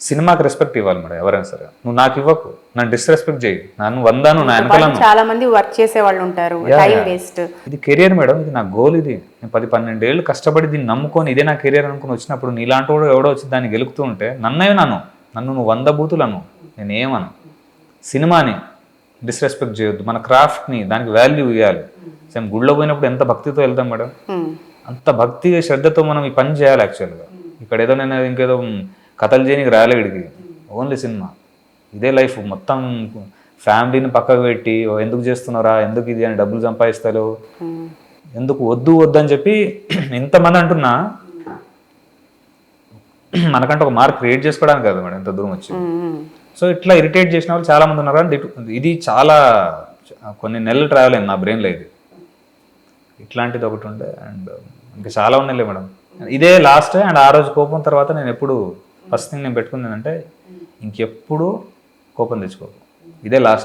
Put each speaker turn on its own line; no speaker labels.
సినిమాకి రెస్పెక్ట్ ఇవ్వాలి మేడం ఎవరైనా సరే. నువ్వు నాకు ఇవ్వకు, నన్ను డిస్రెస్పెక్ట్ చేయి, నన్ను వందాను నా వెనకాలను.
చాలా మంది వర్క్ చేసే వాళ్ళు ఉంటారు, టైం వేస్ట్.
ఇది కెరియర్ మేడం, ఇది నా గోల్. ఇది నేను 10-12 ఏళ్ళు కష్టపడి దీన్ని నమ్ముకొని ఇదే నా కెరియర్ అనుకుని వచ్చినప్పుడు నీలాంటి వాడు ఎవడో వచ్చి దాన్ని గెలుపుతూ ఉంటే నన్ను నువ్వు 100 బూతులు అను, నేను ఏమను. సినిమాని డిస్రెస్పెక్ట్ చేయొద్దు, మన క్రాఫ్ట్ని దానికి వాల్యూ ఇవ్వాలి. సేమ్ గుళ్ళో పోయినప్పుడు ఎంత భక్తితో వెళ్తాం మేడం, అంత భక్తి శ్రద్ధతో మనం ఈ పని చేయాలి. యాక్చువల్గా ఇక్కడ ఏదో నేను ఇంకేదో కథలు చేయడానికి రాలే వీడికి, ఓన్లీ సినిమా. ఇదే లైఫ్ మొత్తం. ఫ్యామిలీని పక్కకు పెట్టి ఎందుకు చేస్తున్నారా, ఎందుకు ఇది అని డబ్బులు సంపాదిస్తారు, ఎందుకు వద్దు అని చెప్పి ఇంతమంది అంటున్నా మనకంటే ఒక మార్క్ క్రియేట్ చేసుకోవడానికి కదా మేడం ఇంత దూరం వచ్చి. సో ఇట్లా ఇరిటేట్ చేసిన వాళ్ళు చాలా మంది ఉన్నారు. అండ్ ఇది చాలా కొన్ని నెలలు ట్రావెల్ అయింది నా బ్రెయిన్లో. ఇది ఇట్లాంటిది ఒకటి ఉండే, అండ్ ఇంకా చాలా ఉన్నాయిలే మేడం. ఇదే లాస్ట్. అండ్ ఆ రోజు కోపం తర్వాత నేను ఎప్పుడు ఫస్ట్ థింగ్ నేను పెట్టుకుంది ఏంటంటే ఇంకెప్పుడు కోపం తెచ్చుకోకు, ఇదే లాస్ట్.